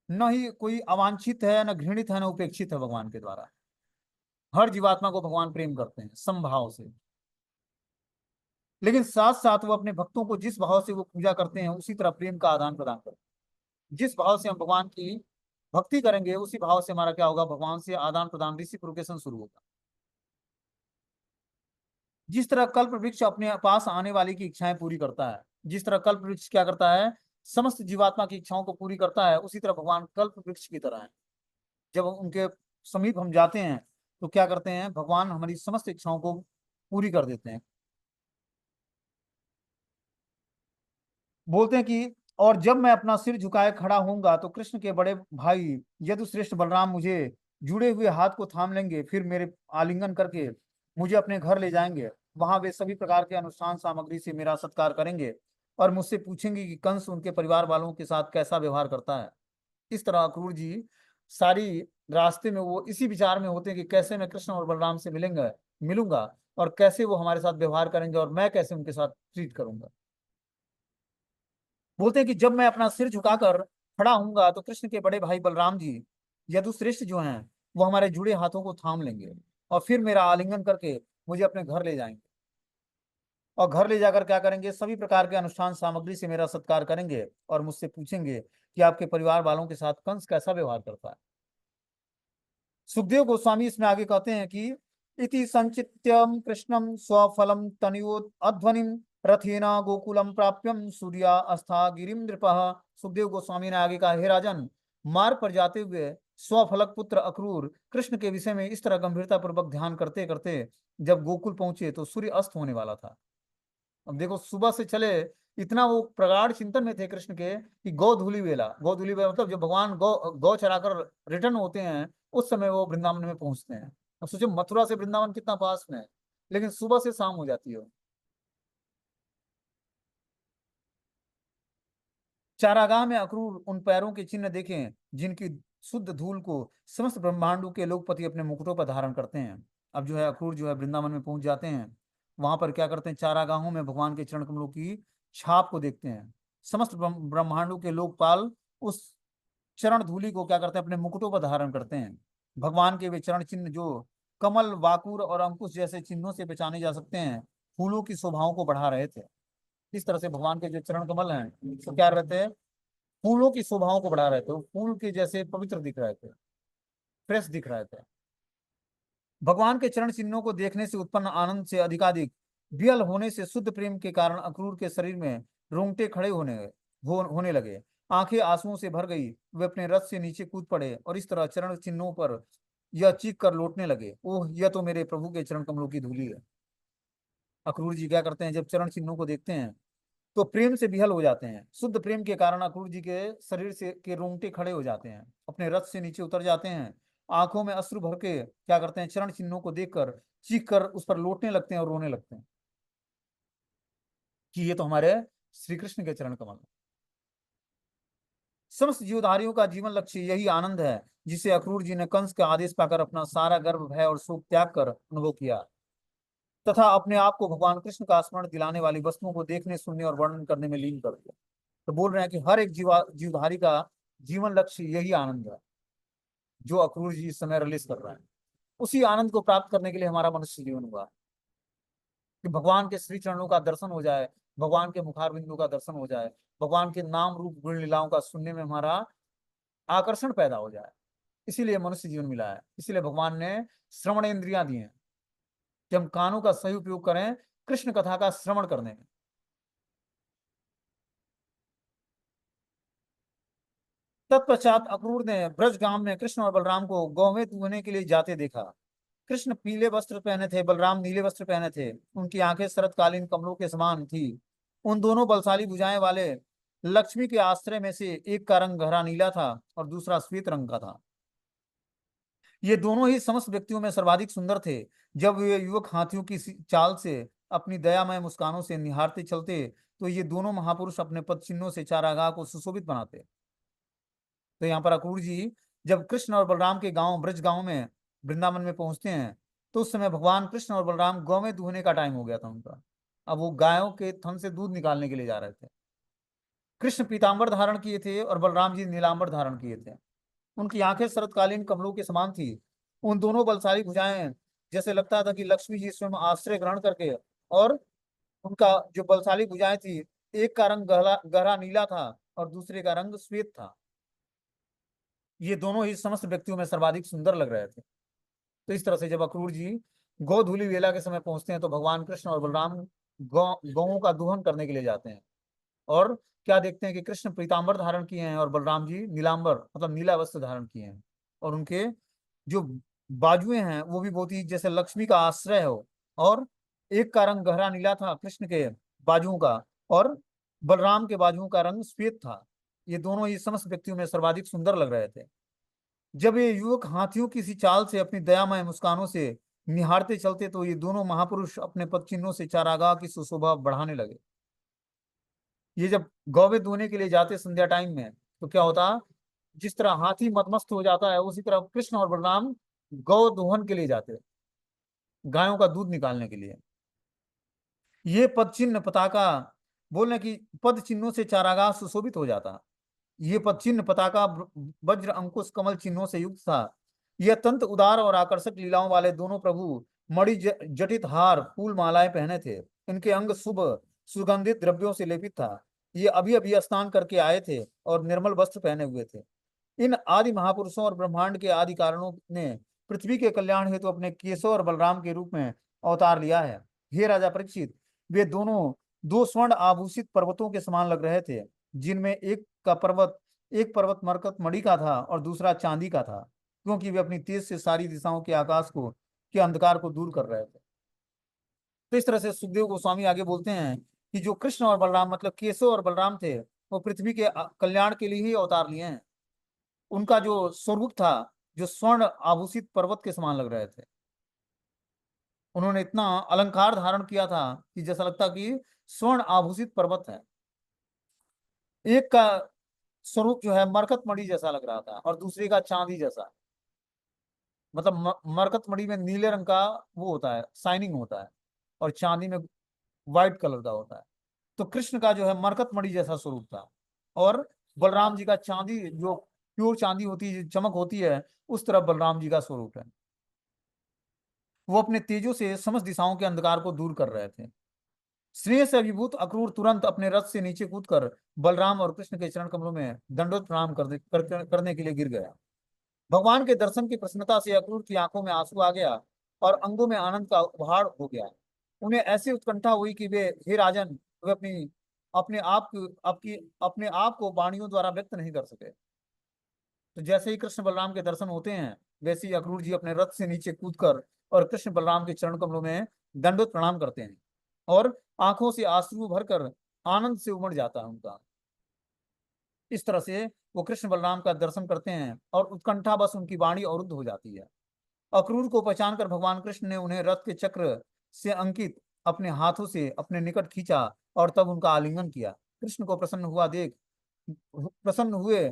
न ही कोई अवांछित है, न घृणित है, न उपेक्षित है। भगवान के द्वारा हर जीवात्मा को भगवान प्रेम करते हैं समभाव से। लेकिन साथ साथ वो अपने भक्तों को जिस भाव से वो पूजा करते हैं, उसी तरह प्रेम का आदान प्रदान करते हैं। जिस भाव से हम भगवान की भक्ति करेंगे, उसी भाव से हमारा क्या होगा, भगवान से आदान प्रदान, रिसिप्रोकेशन शुरू होगा। जिस तरह कल्प वृक्ष अपने पास आने वाले की इच्छाएं पूरी करता है, जिस तरह कल्प वृक्ष क्या करता है, समस्त जीवात्मा की इच्छाओं को पूरी करता है, उसी तरह भगवान कल्प वृक्ष की तरह है। जब उनके समीप हम जाते हैं, तो क्या करते हैं, भगवान हमारी समस्त इच्छाओं को पूरी कर देते हैं। बोलते हैं कि और जब मैं अपना सिर झुकाए खड़ा होऊंगा, तो कृष्ण के बड़े भाई यदुश्रेष्ठ बलराम मुझे जुड़े हुए हाथ को थाम लेंगे, फिर मेरे आलिंगन करके मुझे अपने घर ले जाएंगे। वहां वे सभी प्रकार के अनुष्ठान सामग्री से मेरा सत्कार करेंगे और मुझसे पूछेंगे कि कंस उनके परिवार वालों के साथ कैसा व्यवहार करता है। इस तरह अक्रूर जी सारी रास्ते में वो इसी विचार में होते हैं कि कैसे मैं कृष्ण और बलराम से मिलूंगा और कैसे वो हमारे साथ व्यवहार करेंगे और मैं कैसे उनके साथ ट्रीट करूंगा। बोलते हैं कि जब मैं अपना सिर झुकाकर खड़ा होऊंगा, तो कृष्ण के बड़े भाई बलराम जी यदुश्रेष्ठ जो हैं, वो हमारे जुड़े हाथों को थाम लेंगे और फिर मेरा आलिंगन करके मुझे अपने घर ले जाएंगे। और घर ले जाकर क्या करेंगे, सभी प्रकार के अनुष्ठान सामग्री से मेरा सत्कार करेंगे और मुझसे पूछेंगे कि आपके परिवार वालों के साथ कंस कैसा व्यवहार करता है। सुखदेव गोस्वामी इसमें आगे कहते हैं कि इति संचित्यम कृष्णम स्वफलम तनयोत अध्वनिम रथेना गोकुलम प्राप्यम सूर्या अस्था गिरिम नृपः। सुखदेव गोस्वामी ने आगे कहा, हे राजन, मार्ग पर जाते हुए स्वफलक पुत्र अक्रूर कृष्ण के विषय में इस तरह गंभीरता पूर्वक ध्यान करते करते जब गोकुल पहुंचे, तो सूर्य अस्त होने वाला था। अब देखो, सुबह से चले, इतना वो प्रगाढ़ चिंतन में थे कृष्ण के कि गौ धूली वेला मतलब जब भगवान गौ गौ चराकर रिटर्न होते हैं, उस समय वो वृंदावन में पहुंचते हैं। अब सोचो, मथुरा से वृंदावन कितना पास में है, लेकिन सुबह से शाम हो जाती है। चारागाह में अक्रूर उन पैरों के चिन्ह देखे जिनकी शुद्ध धूल को समस्त ब्रह्मांडों के लोकपति अपने मुकुटों पर धारण करते हैं। अब जो है अक्रूर जो है वृंदावन में पहुंच जाते हैं। वहां पर क्या करते हैं, चारागाहों में भगवान के चरण कमलों की छाप को देखते हैं। समस्त ब्रह्मांडों के लोकपाल उस चरण धूलि को क्या करते हैं, अपने मुकुटों पर धारण करते हैं। भगवान के वे चरण चिन्ह जो कमल, वाकुर और अंकुश जैसे चिन्हों से पहचाने जा सकते हैं, फूलों की शोभाओं को बढ़ा रहे थे। इस तरह से भगवान के जो चरण कमल हैं तो क्या रहते हैं, फूलों की शोभाओं को बढ़ा रहे थे। वो फूल के जैसे पवित्र दिख रहे थे, फ्रेश दिख रहे थे। भगवान के चरण चिन्हों को देखने से उत्पन्न आनंद से अधिकाधिक वियल होने से शुद्ध प्रेम के कारण अक्रूर के शरीर में रोंगटे खड़े होने लगे। आंखें आंसुओं से भर गई। वे अपने रथ से नीचे कूद पड़े और इस तरह चरण चिन्हों पर यह चीख कर लौटने लगे, ओह यह तो मेरे प्रभु के चरण कमलों की धूली है। अक्रूर जी क्या करते हैं, जब चरण चिन्हों को देखते हैं तो प्रेम से विहल हो जाते हैं। शुद्ध प्रेम के कारण अक्रूर जी के शरीर से के रोंगटे खड़े हो जाते हैं, अपने रथ से नीचे उतर जाते हैं। आंखों में अश्रु भर के क्या करते हैं, चरण चिन्हों को देखकर चीख कर उस पर लौटने लगते हैं और रोने लगते हैं कि ये तो हमारे श्री कृष्ण के चरण कमल हैं। समस्त जीवधारियों का जीवन लक्ष्य यही आनंद है, जिसे अक्रूर जी ने कंस के आदेश पाकर अपना सारा गर्व, भय और शोक त्याग कर अनुभव किया तथा अपने आप को भगवान कृष्ण का स्मरण दिलाने वाली वस्तुओं को देखने, सुनने और वर्णन करने में लीन कर दिया। तो बोल रहे हैं कि हर एक जीवधारी का जीवन लक्ष्य यही आनंद है जो अक्रूर जी इस समय रिलीज कर रहा है। उसी आनंद को प्राप्त करने के लिए हमारा मनुष्य जीवन हुआ कि भगवान के श्री चरणों का दर्शन हो जाए, भगवान के मुखार बिंदु का दर्शन हो जाए, भगवान के नाम रूप गुण लीलाओं का सुनने में हमारा आकर्षण पैदा हो जाए। इसीलिए मनुष्य जीवन मिला है। इसीलिए भगवान ने श्रवण इंद्रियां दी हैं कि हम कानों का सही उपयोग करें कृष्ण कथा का श्रवण करने में। तत्पश्चात अक्रूर ने ब्रज गांव में कृष्ण और बलराम को गौ धोने के लिए जाते देखा। कृष्ण पीले वस्त्र पहने थे, बलराम नीले वस्त्र पहने थे। उनकी आंखें शरतकालीन कमलों के समान थी। उन दोनों बलशाली भुजाएं वाले लक्ष्मी के आश्रय में से एक का रंग गहरा नीला था और दूसरा श्वेत रंग का था। ये दोनों ही समस्त व्यक्तियों में सर्वाधिक सुंदर थे। जब वे युवक हाथियों की चाल से अपनी दयामय मुस्कानों से निहारते चलते तो ये दोनों महापुरुष अपने पद चिन्हों से चारागाह को सुशोभित बनाते। तो यहाँ पर अक्रूर जी जब कृष्ण और बलराम के गांव ब्रज गांव में वृंदावन में पहुंचते हैं तो उस समय भगवान कृष्ण और बलराम गौ में दूहने का टाइम हो गया था उनका। अब वो गायों के थन से दूध निकालने के लिए जा रहे थे। कृष्ण पीतांबर धारण किए थे और बलराम जी नीलांबर धारण किए थे। उनकी आंखें शरतकालीन कमलों के समान थी। उन दोनों बलशाली भुजाएं जैसे लगता था कि लक्ष्मी जी स्वयं आश्रय ग्रहण करके, और उनका जो बलशाली भुजाएं थी, एक का रंग गहरा गहरा नीला था और दूसरे का रंग श्वेत था। ये दोनों ही समस्त व्यक्तियों में सर्वाधिक सुंदर लग रहे थे। तो इस तरह से जब अक्रूर जी गोधूलि वेला के समय पहुंचते हैं तो भगवान कृष्ण और बलराम गौओं का दोहन करने के लिए जाते हैं। और क्या देखते हैं कि कृष्ण पीतांबर धारण किए हैं और बलराम जी नीलांबर मतलब नीला वस्त्र धारण किए हैं। और उनके जो बाजुएं हैं वो भी बहुत ही जैसे लक्ष्मी का आश्रय हो। और एक का रंग गहरा नीला था कृष्ण के बाजुओं का, और बलराम के बाजुओं का रंग श्वेत था। ये दोनों ही समस्त व्यक्तियों में सर्वाधिक सुंदर लग रहे थे। जब ये युवक हाथियों की सी चाल से अपनी दयामय मुस्कानों से निहारते चलते तो ये दोनों महापुरुष अपने पद चिन्हों से चारागाह की सुशोभा बढ़ाने लगे। ये जब गौवे धोने के लिए जाते संध्या टाइम में तो क्या होता, जिस तरह हाथी मदमस्त हो जाता है उसी तरह कृष्ण और बलराम गौ दोहन के लिए जाते, गायों का दूध निकालने के लिए। ये पद चिन्ह पताका बोलने की पद चिन्हों से चारागाह सुशोभित हो जाता। ये पद चिन्ह पताका वज्र अंकुश कमल चिन्हों से युक्त था। यह अत्यंत उदार और आकर्षक लीलाओं वाले दोनों प्रभु मणि जटित हार फूल मालाएं पहने थे। इनके अंग शुभ सुगंधित द्रव्यों से लेपित था। ये अभी अभी स्नान करके आए थे और निर्मल वस्त्र पहने हुए थे। इन आदि महापुरुषों और ब्रह्मांड के आदि कारणों ने पृथ्वी के कल्याण हेतु अपने केशव और बलराम के रूप में अवतार लिया है। हे राजा परीक्षित, वे दोनों दो स्वर्ण आभूषित पर्वतों के समान लग रहे थे, जिनमें एक पर्वत मरकत मणि का था और दूसरा चांदी का था, क्योंकि वे अपनी तेज से सारी दिशाओं के आकाश को के अंधकार को दूर कर रहे थे। तो इस तरह से सुखदेव गोस्वामी आगे बोलते हैं कि जो कृष्ण और बलराम मतलब केशव और बलराम थे वो पृथ्वी के कल्याण के लिए ही अवतार लिए हैं। उनका जो स्वरूप था जो स्वर्ण आभूषित पर्वत के समान लग रहे थे। उन्होंने इतना अलंकार धारण किया था कि जैसा लगता कि स्वर्ण आभूषित पर्वत है। एक का स्वरूप जो है मरकत मणि जैसा लग रहा था, और दूसरे का चांदी जैसा। मतलब मरकत मणि में नीले रंग का वो होता है, शाइनिंग होता है, और चांदी में व्हाइट कलर का होता है। तो कृष्ण का जो है मरकत मणि जैसा स्वरूप था, और बलराम जी का चांदी, जो प्योर चांदी होती है, जो चमक होती है, उस तरफ बलराम जी का स्वरूप है। वो अपने तेजों से समस्त दिशाओं के अंधकार को दूर कर रहे थे। स्नेह से अभिभूत अक्रूर तुरंत अपने रथ से नीचे कूदकर बलराम और कृष्ण के चरण कमलों में दंडोत प्रणाम करने के लिए गिर गया। भगवान के दर्शन की प्रसन्नता से अक्रूर की आंखों में आंसू आ गया, और अंगों में आनंद का उभार हो गया। उन्हें ऐसी उत्कंठा हुई कि वे, हे राजन, वे अपने आप को वाणियों द्वारा व्यक्त नहीं कर सके। तो जैसे ही कृष्ण बलराम के दर्शन होते हैं, वैसे ही अक्रूर जी अपने रथ से नीचे कूदकर और कृष्ण बलराम के चरण कमलों में दंडोत प्रणाम करते हैं, और आंखों से आंसू भरकर आनंद से उमड़ जाता है उनका। इस तरह से वो कृष्ण बलराम का दर्शन करते हैं, और उत्कंठा बस उनकी वाणी अवरुद्ध हो जाती है। अक्रूर को पहचान कर भगवान कृष्ण ने उन्हें रथ के चक्र से अंकित अपने हाथों से अपने निकट खींचा, और तब उनका आलिंगन किया। कृष्ण को प्रसन्न हुए,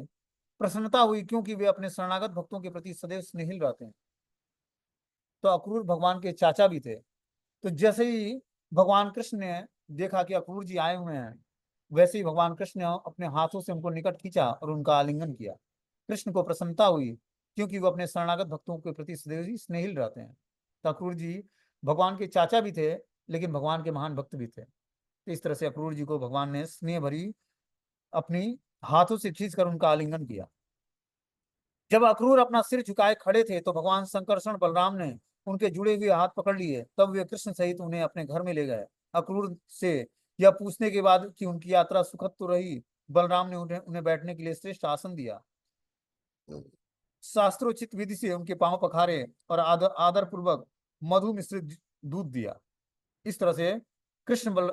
प्रसन्नता हुई, क्योंकि वे अपने शरणागत भक्तों के प्रति सदैव स्नेहिल रहते हैं। तो अक्रूर भगवान के चाचा भी थे। तो जैसे ही भगवान कृष्ण ने देखा कि अक्रूर जी आए हुए हैं, वैसे ही भगवान कृष्ण ने अपने हाथों से उनको निकट खींचा और उनका आलिंगन किया। कृष्ण को प्रसन्नता हुई, क्योंकि वो अपने शरणागत भक्तों के प्रति सदैव ही स्नेहिल रहते हैं। तो अक्रूर जी भगवान के चाचा भी थे, लेकिन भगवान के महान भक्त भी थे। तो इस तरह से अक्रूर जी को भगवान ने स्नेह भरी अपनी हाथों से खींचकर उनका आलिंगन किया। जब अक्रूर अपना सिर झुकाए खड़े थे, तो भगवान संकर्षण बलराम ने उनके जुड़े हुए हाथ पकड़ लिए। तब वे कृष्ण सहित उन्हें अपने घर में ले गए। अक्रूर से यह पूछने के बाद कि उनकी यात्रा सुखद तो रही, बलराम ने उन्हें उन्हें बैठने के लिए श्रेष्ठ आसन दिया, शास्त्रोचित विधि से उनके पांव पखारे, और आदर पूर्वक मधु मिश्रित दूध दिया। इस तरह से कृष्ण बल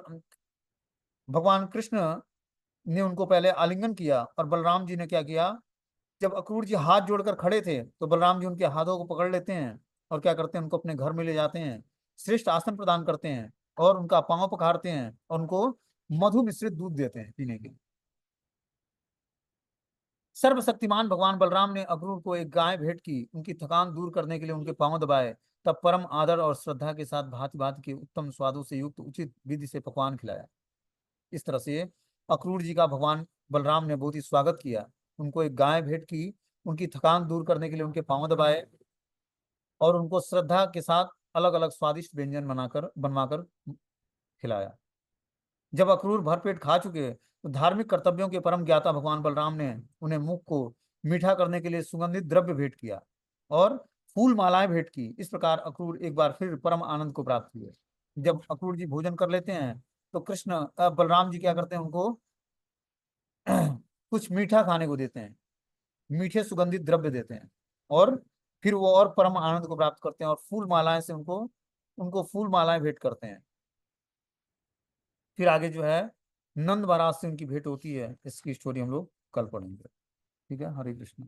भगवान कृष्ण ने उनको पहले आलिंगन किया, और बलराम जी ने क्या किया, जब अक्रूर जी हाथ जोड़कर खड़े थे, तो बलराम जी उनके हाथों को पकड़ लेते हैं, और क्या करते हैं, उनको अपने घर में ले जाते हैं, श्रेष्ठ आसन प्रदान करते हैं, और उनका पांव पखारते हैं, और उनको मधु मिश्रित दूध देते हैं पीने के लिए। सर्वशक्तिमान भगवान बलराम ने अक्रूर को एक गाय भेंट की, उनकी थकान दूर करने के लिए उनके पांव दबाए, तब परम आदर और श्रद्धा के साथ भांति भांति के उत्तम स्वादों से युक्त उचित विधि से पकवान खिलाया। इस तरह से अक्रूर जी का भगवान बलराम ने बहुत ही स्वागत किया, उनको एक गाय भेंट की, उनकी थकान दूर करने के लिए उनके पांव दबाए, और उनको श्रद्धा के साथ अलग अलग स्वादिष्ट व्यंजन बनाकर बनवाकर खिलाया। जब अक्रूर भरपेट खा चुके, तो धार्मिक कर्तव्यों के परम ज्ञाता भगवान बलराम ने उन्हें मुख को मीठा करने के लिए सुगंधित द्रव्य भेंट किया, और फूल मालाएं भेंट की। इस प्रकार अक्रूर एक बार फिर परम आनंद को प्राप्त हुए। जब अक्रूर जी भोजन कर लेते हैं, तो बलराम जी क्या करते हैं, उनको कुछ मीठा खाने को देते हैं, मीठे सुगंधित द्रव्य देते हैं, और फिर वो और परम आनंद को प्राप्त करते हैं, और फूल मालाएं से उनको उनको फूल मालाएं भेंट करते हैं। फिर आगे जो है नंद महाराज से उनकी भेंट होती है, इसकी स्टोरी हम लोग कल पढ़ेंगे। ठीक है, हरे कृष्ण।